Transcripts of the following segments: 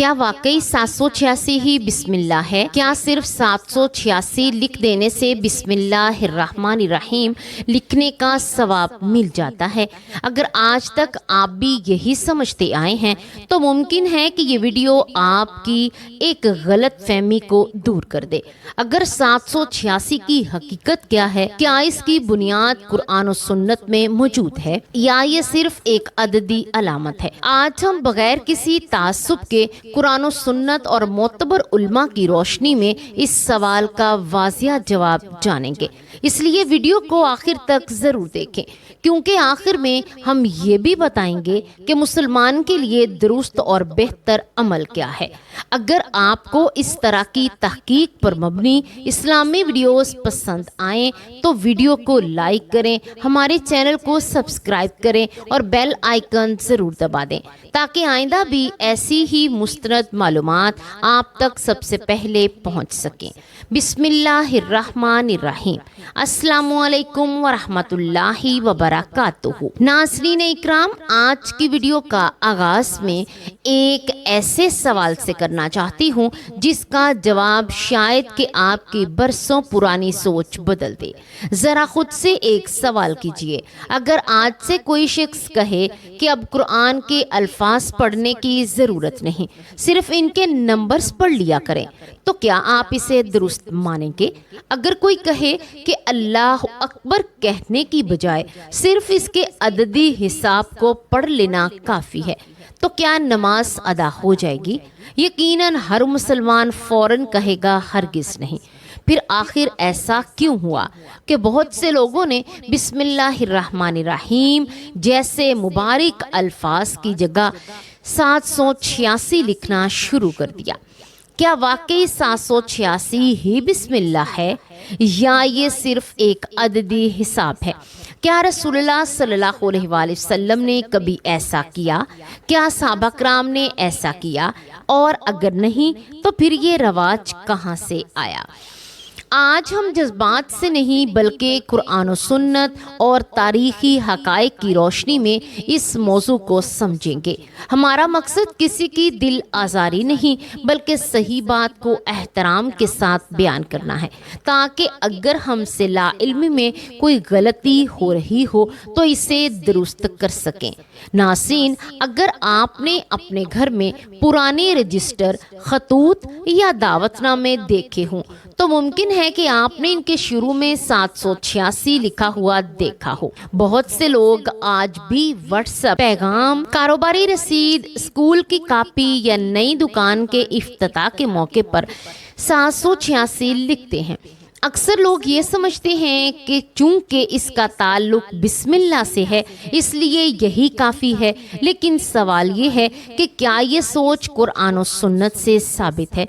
کیا واقعی 786 ہی بسم اللہ ہے؟ کیا صرف 786 لکھ دینے سے بسم اللہ الرحمن الرحیم لکھنے کا ثواب مل جاتا ہے؟ اگر آج تک آپ بھی یہی سمجھتے آئے ہیں تو ممکن ہے کہ یہ ویڈیو آپ کی ایک غلط فہمی کو دور کر دے۔ اگر 786 کی حقیقت کیا ہے؟ کیا اس کی بنیاد قرآن و سنت میں موجود ہے یا یہ صرف ایک عددی علامت ہے؟ آج ہم بغیر کسی تعصب کے قرآن و سنت اور معتبر علماء کی روشنی میں اس سوال کا واضح جواب جانیں گے، اس لیے ویڈیو کو آخر تک ضرور دیکھیں، کیونکہ آخر میں ہم یہ بھی بتائیں گے کہ مسلمان کے لیے درست اور بہتر عمل کیا ہے۔ اگر آپ کو اس طرح کی تحقیق پر مبنی اسلامی ویڈیوز پسند آئیں تو ویڈیو کو لائک کریں، ہمارے چینل کو سبسکرائب کریں اور بیل آئیکن ضرور دبا دیں تاکہ آئندہ بھی ایسی ہی مستند معلومات آپ تک سب سے پہلے پہنچ سکیں۔ بسم اللہ الرحمن الرحیم۔ السلام علیکم ورحمۃ اللہ وبرکاتہ۔ ناظرین اکرام، آج کی ویڈیو کا آغاز میں ایک ایسے سوال سے کرنا چاہتی ہوں جس کا جواب شاید کہ آپ کی برسوں پرانی سوچ بدل دے۔ ذرا خود سے ایک سوال کیجئے، اگر آج سے کوئی شخص کہے کہ اب قرآن کے الفاظ پڑھنے کی ضرورت نہیں، صرف ان کے نمبرز پڑھ لیا کریں، تو کیا آپ اسے درست مانیں گے؟ اگر کوئی کہے کہ اللہ اکبر کہنے کی بجائے صرف اس کے عددی حساب کو پڑھ لینا کافی ہے، تو کیا نماز ادا ہو جائے گی؟ یقیناً ہر مسلمان فوراً کہے گا ہرگز نہیں۔ پھر آخر ایسا کیوں ہوا کہ بہت سے لوگوں نے بسم اللہ الرحمن الرحیم جیسے مبارک الفاظ کی جگہ 786 لکھنا شروع کر دیا؟ کیا واقعی 786 ہی بسم اللہ ہے یا یہ صرف ایک عددی حساب ہے؟ کیا رسول اللہ صلی اللہ علیہ وآلہ وسلم نے کبھی ایسا کیا؟ کیا صحابہ کرام نے ایسا کیا؟ اور اگر نہیں تو پھر یہ رواج کہاں سے آیا؟ آج ہم جذبات سے نہیں بلکہ قرآن و سنت اور تاریخی حقائق کی روشنی میں اس موضوع کو سمجھیں گے۔ ہمارا مقصد کسی کی دل آزاری نہیں بلکہ صحیح بات کو احترام کے ساتھ بیان کرنا ہے، تاکہ اگر ہم سے لا علمی میں کوئی غلطی ہو رہی ہو تو اسے درست کر سکیں۔ ناظرین، اگر آپ نے اپنے گھر میں پرانے رجسٹر، خطوط یا دعوت نامے دیکھے ہوں تو ممکن ہے کہ آپ نے ان کے شروع میں 786 لکھا ہوا دیکھا ہو۔ بہت سے لوگ آج بھی واٹس ایپ پیغام، کاروباری رسید، اسکول کی کاپی یا نئی دکان کے افتتاح کے موقع پر 786 لکھتے ہیں۔ اکثر لوگ یہ سمجھتے ہیں کہ چونکہ اس کا تعلق بسم اللہ سے ہے اس لیے یہی کافی ہے، لیکن سوال یہ ہے کہ کیا یہ سوچ قرآن و سنت سے ثابت ہے؟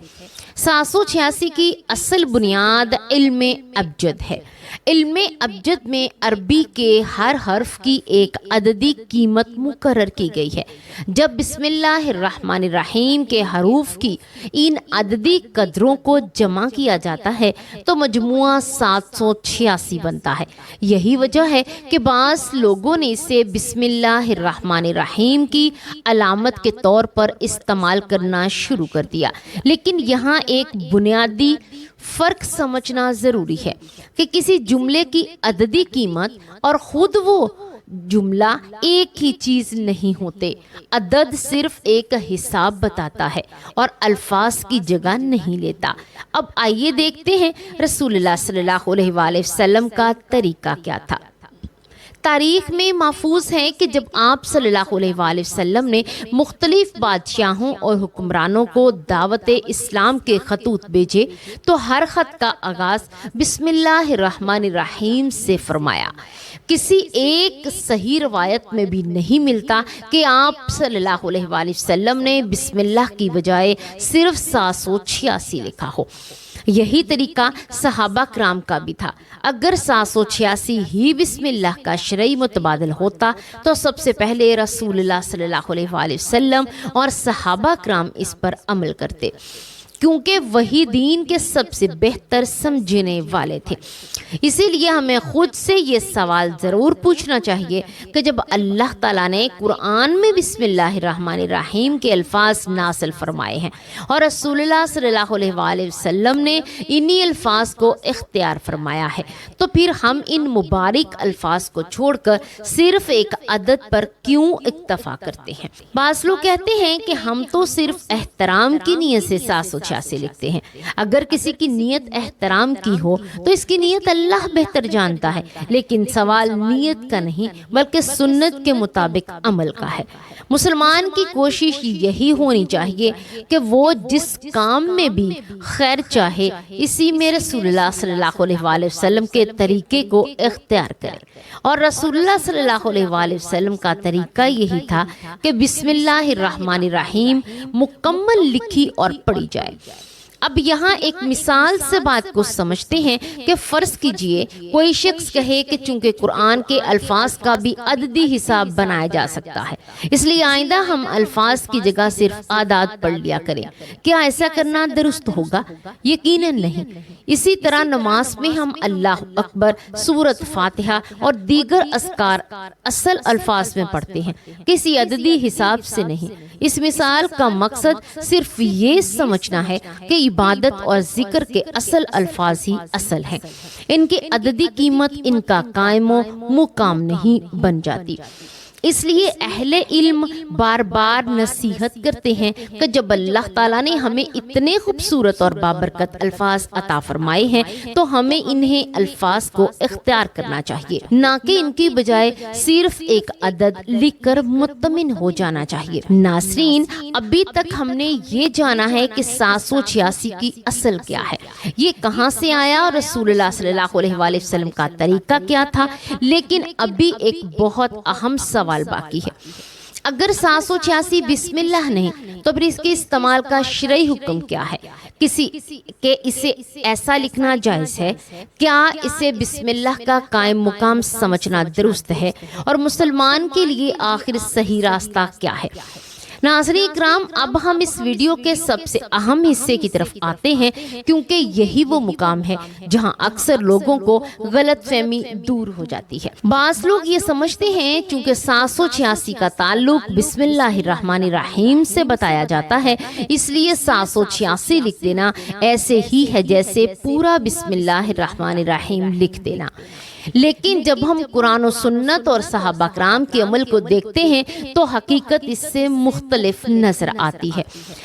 786 کی اصل بنیاد علم ابجد ہے۔ علم ابجد میں عربی کے ہر حرف کی ایک عددی قیمت مقرر کی گئی ہے۔ جب بسم اللہ الرحمن الرحیم کے حروف کی ان عددی قدروں کو جمع کیا جاتا ہے تو مجموعہ 786 بنتا ہے۔ یہی وجہ ہے کہ بعض لوگوں نے اسے بسم اللہ الرحمن الرحیم کی علامت کے طور پر استعمال کرنا شروع کر دیا، لیکن یہاں ایک بنیادی فرق سمجھنا ضروری ہے کہ کسی جملے کی عددی قیمت اور خود وہ جملہ ایک ہی چیز نہیں ہوتے۔ عدد صرف ایک حساب بتاتا ہے اور الفاظ کی جگہ نہیں لیتا۔ اب آئیے دیکھتے ہیں رسول اللہ صلی اللہ علیہ وآلہ وسلم کا طریقہ کیا تھا۔ تاریخ میں محفوظ ہے کہ جب آپ صلی اللہ علیہ وآلہ وسلم نے مختلف بادشاہوں اور حکمرانوں کو دعوت اسلام کے خطوط بھیجے تو ہر خط کا آغاز بسم اللہ الرحمن الرحیم سے فرمایا۔ کسی ایک صحیح روایت میں بھی نہیں ملتا کہ آپ صلی اللہ علیہ وآلہ وسلم نے بسم اللہ کی بجائے صرف 786 لکھا ہو۔ یہی طریقہ صحابہ کرام کا بھی تھا۔ اگر 786 ہی بسم اللہ کا شرعی متبادل ہوتا تو سب سے پہلے رسول اللہ صلی اللہ علیہ وآلہ وسلم اور صحابہ کرام اس پر عمل کرتے۔ کیونکہ وہی دین کے سب سے بہتر سمجھنے والے تھے۔ اسی لیے ہمیں خود سے یہ سوال ضرور پوچھنا چاہیے کہ جب اللہ تعالیٰ نے قرآن میں بسم اللہ الرحمن الرحیم کے الفاظ نازل فرمائے ہیں اور رسول اللہ صلی اللہ علیہ وآلہ وسلم نے انہی الفاظ کو اختیار فرمایا ہے، تو پھر ہم ان مبارک الفاظ کو چھوڑ کر صرف ایک عدد پر کیوں اکتفا کرتے ہیں؟ بعض لوگ کہتے ہیں کہ ہم تو صرف احترام کی نیت سے 786 لکھتے ہیں۔ اگر کسی کی نیت احترام کی ہو تو اس کی نیت اللہ بہتر جانتا ہے، لیکن سوال نیت کا نہیں بلکہ سنت کے مطابق عمل کا ہے۔ مسلمان کی کوشش یہی ہونی چاہیے کہ وہ جس کام میں بھی خیر چاہے اسی میں رسول اللہ صلی اللہ علیہ وآلہ وسلم کے طریقے کو اختیار کرے، اور رسول اللہ صلی اللہ علیہ وآلہ وسلم کا طریقہ یہی تھا کہ بسم اللہ الرحمن الرحیم مکمل لکھی اور پڑھی جائے۔ اب یہاں ایک مثال سے بات کو سمجھتے ہیں کہ فرض کیجئے کوئی شخص کہے کہ چونکہ قرآن کے الفاظ کا بھی عددی حساب بنایا جا سکتا ہے، اس لیے آئندہ ہم الفاظ کی جگہ صرف اعداد پڑھ لیا کریں۔ کیا ایسا کرنا درست ہوگا؟ یقیناً نہیں۔ اسی طرح نماز میں ہم اللہ اکبر، سورۃ فاتحہ اور دیگر اذکار اصل الفاظ میں پڑھتے ہیں، کسی عددی حساب سے نہیں۔ اس مثال کا مقصد صرف یہ سمجھنا ہے کہ عبادت اور ذکر کے اصل الفاظ ہی اصل ہیں، ان کی عددی قیمت ان کا قائم و مقام نہیں بن جاتی۔ اس لیے اہل علم بار بار نصیحت کرتے ہیں کہ جب اللہ تعالیٰ نے ہمیں اتنے خوبصورت اور بابرکت الفاظ عطا فرمائے ہیں تو ہمیں انہیں الفاظ کو اختیار کرنا چاہیے، نہ کہ ان کی بجائے صرف ایک عدد لکھ کر مطمئن ہو جانا چاہیے۔ ناظرین، ابھی تک ہم نے یہ جانا ہے کہ 786 کی اصل کیا ہے، یہ کہاں سے آیا اور رسول اللہ صلی اللہ علیہ وآلہ وسلم کا طریقہ کیا تھا، لیکن ابھی ایک بہت اہم سوال باقی ہے۔ اگر 786 بسم اللہ نہیں تو پھر اس کے استعمال کا شرعی حکم کیا ہے؟ کسی کہ اسے ایسا لکھنا جائز ہے؟ کیا اسے بسم اللہ کا قائم مقام سمجھنا درست ہے؟ اور مسلمان کے لیے آخر صحیح راستہ کیا ہے؟ ناظرین اکرام، اب ہم اس ویڈیو کے سب سے اہم حصے کی طرف آتے ہیں، کیونکہ یہی وہ مقام ہے جہاں اکثر لوگوں کو غلط فہمی دور ہو جاتی ہے۔ بعض لوگ یہ سمجھتے ہیں چونکہ 786 کا تعلق بسم اللہ الرحمن الرحیم سے بتایا جاتا ہے، اس لیے 786 لکھ دینا ایسے ہی ہے جیسے پورا بسم اللہ الرحمن الرحیم لکھ دینا۔ لیکن جب ہم قرآن و سنت اور صحابہ کرام کے عمل کو دیکھتے ہیں تو حقیقت اس سے مختلف نظر آتی ہے۔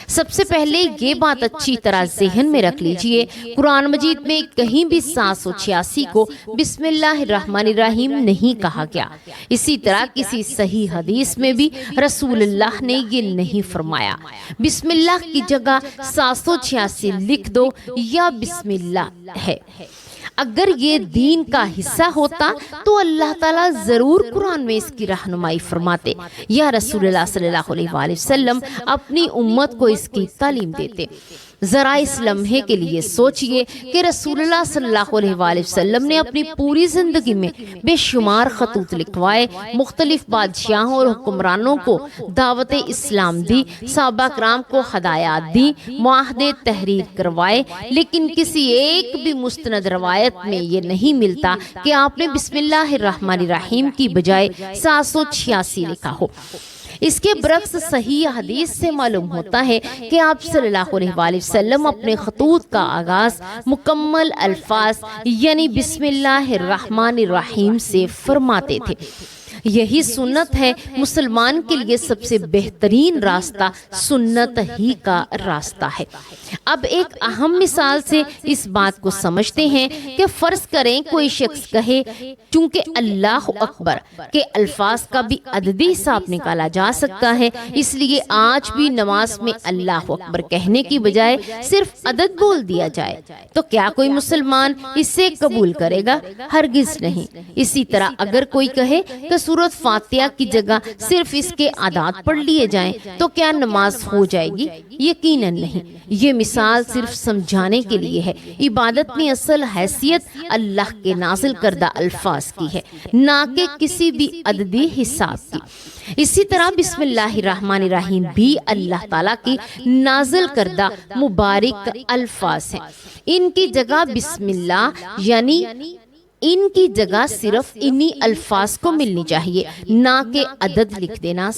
سب سے پہلے یہ بات اچھی طرح ذہن میں رکھ لیجئے، قرآن مجید میں کہیں بھی 786 کو بسم اللہ الرحمن الرحیم نہیں کہا گیا۔ اسی طرح کسی صحیح حدیث میں بھی رسول اللہ نے یہ نہیں فرمایا بسم اللہ کی جگہ 786 لکھ دو یا بسم اللہ ہے۔ اگر یہ دین کا حصہ ہوتا تو اللہ تعالیٰ ضرور قرآن میں اس کی رہنمائی فرماتے، یا رسول اللہ صلی اللہ علیہ وآلہ وسلم اپنی امت کو اس کی تعلیم دیتے۔ ذرا اس لمحے کے لیے سوچئے کہ رسول اللہ صلی اللہ علیہ وآلہ وسلم نے اپنی پوری زندگی میں بے شمار خطوط لکھوائے، مختلف بادشاہوں اور حکمرانوں کو دعوت اسلام دی، صحابہ کرام کو ہدایات دی، معاہدے تحریر کروائے، لیکن کسی ایک بھی مستند روایت میں یہ نہیں ملتا کہ آپ نے بسم اللہ الرحمن الرحیم کی بجائے 786 لکھا ہو۔ اس کے برعکس صحیح حدیث سے معلوم ہوتا ہے کہ آپ صلی اللہ علیہ وآلہ وسلم اپنے خطوط کا آغاز مکمل الفاظ یعنی بسم اللہ الرحمن الرحیم سے فرماتے تھے۔ یہی سنت ہے، مسلمان کے لیے سب سے بہترین راستہ سنت ہی کا راستہ ہے۔ اب ایک اہم مثال سے اس بات کو سمجھتے ہیں کہ فرض کریں کوئی شخص کہے چونکہ اللہ اکبر کے الفاظ کا بھی عددی حساب نکالا جا سکتا ہے، اس لیے آج بھی نماز میں اللہ اکبر کہنے کی بجائے صرف عدد بول دیا جائے، تو کیا کوئی مسلمان اسے قبول کرے گا؟ ہرگز نہیں۔ اسی طرح اگر کوئی کہے کہ سورہ سورۃ فاتحہ کی جگہ صرف اس کے اعداد پڑھ لیے جائیں تو کیا نماز ہو جائے گی؟ یقیناً نہیں۔ یہ مثال صرف سمجھانے کے لیے ہے۔ عبادت میں اصل حیثیت اللہ کے نازل کردہ الفاظ کی ہے، نہ کہ کسی بھی عددی حساب کی۔ اسی طرح بسم اللہ الرحمن الرحیم بھی اللہ تعالیٰ کی نازل کردہ مبارک الفاظ ہیں۔ ان کی جگہ بسم اللہ یعنی ان کی جگہ صرف انہی الفاظ کو ملنی چاہیے، نہ کہ عدد لکھ دینا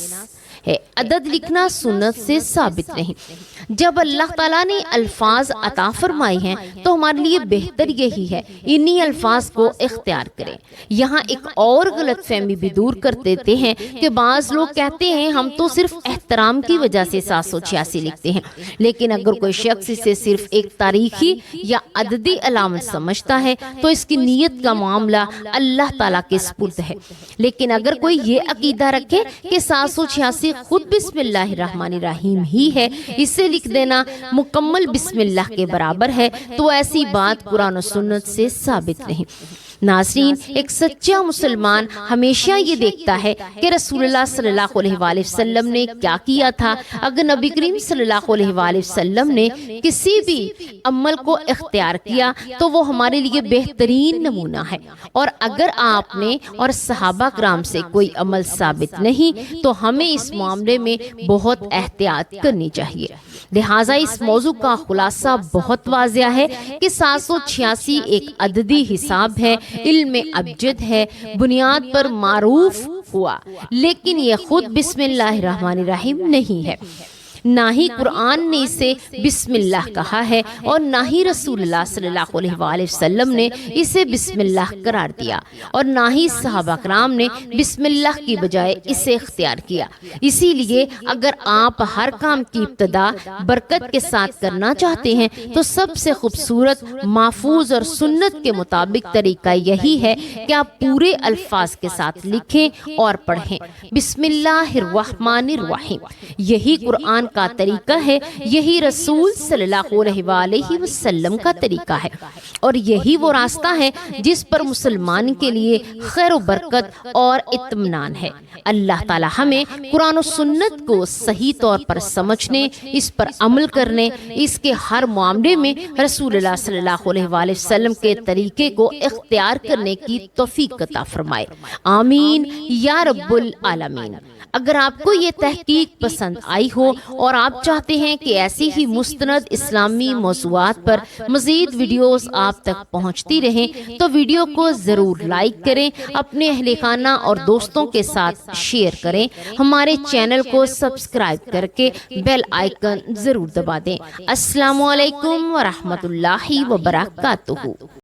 ہے۔ عدد لکھنا سنت سے ثابت نہیں۔ جب اللہ تعالیٰ نے الفاظ عطا فرمائے ہیں تو ہمارے لیے بہتر یہی ہے انہی الفاظ کو اختیار کریں۔ یہاں ایک اور غلط فہمی بھی دور کر دیتے ہیں کہ بعض لوگ کہتے ہیں ہم تو صرف احترام کی وجہ سے 786 لکھتے ہیں، لیکن اگر کوئی شخص اسے صرف ایک تاریخی یا عددی علامت سمجھتا ہے تو اس کی نیت کا معاملہ اللہ تعالیٰ کے سپرد ہے۔ لیکن اگر کوئی یہ عقیدہ رکھے کہ 786 خود بسم اللہ الرحمن الرحیم ہی ہے، اسے لکھ دینا مکمل بسم اللہ کے برابر ہے، تو ایسی بات قرآن و سنت سے ثابت نہیں۔ ناظرین، ایک سچا مسلمان ہمیشہ یہ دیکھتا ہے کہ رسول اللہ صلی اللہ علیہ وآلہ وسلم نے کیا کیا تھا۔ اگر نبی کریم صلی اللہ علیہ وآلہ وسلم نے کسی بھی عمل کو اختیار کیا تو وہ ہمارے لیے بہترین نمونہ ہے، اور اگر آپ نے اور صحابہ کرام سے کوئی عمل ثابت نہیں تو ہمیں اس معاملے میں بہت احتیاط کرنی چاہیے۔ لہٰذا اس موضوع کا خلاصہ بہت واضح ہے کہ 786 ایک عددی حساب ہے، علم ابجد ہے، بنیاد پر معروف ہوا، لیکن یہ خود بسم اللہ الرحمن الرحیم نہیں ہے۔ نہ ہی قرآن نے اسے بسم اللہ کہا ہے، اور نہ ہی رسول اللہ صلی اللہ علیہ وآلہ وسلم نے اسے بسم اللہ قرار دیا، اور نہ ہی صحابہ کرام نے بسم اللہ کی بجائے اسے اختیار کیا۔ اسی لیے اگر آپ ہر کام کی ابتدا برکت کے ساتھ کرنا چاہتے ہیں تو سب سے خوبصورت، محفوظ اور سنت کے مطابق طریقہ یہی ہے کہ آپ پورے الفاظ کے ساتھ لکھیں اور پڑھیں بسم اللہ الرحمن الرحیم۔ یہی قرآن کا طریقہ ہے، یہی رسول صلی اللہ علیہ وآلہ وسلم کا طریقہ ہے، اور یہی وہ راستہ ہے جس پر مسلمان کے لیے خیر و برکت اور اطمینان ہے۔ اللہ تعالی ہمیں قرآن و سنت کو صحیح طور پر سمجھنے، اس پر عمل کرنے، اس کے ہر معاملے میں رسول اللہ صلی اللہ علیہ وآلہ وسلم کے طریقے کو اختیار کرنے کی توفیق عطا فرمائے، آمین یا رب العالمین۔ اگر آپ کو یہ تحقیق پسند آئی ہو اور آپ چاہتے ہیں کہ ایسی ہی مستند اسلامی موضوعات پر مزید ویڈیوز آپ تک پہنچتی رہیں تو ویڈیو کو ضرور لائک کریں، اپنے اہل خانہ اور دوستوں کے ساتھ شیئر کریں، ہمارے چینل کو سبسکرائب کر کے بیل آئیکن ضرور دبا دیں۔ السلام علیکم ورحمۃ اللہ وبرکاتہ۔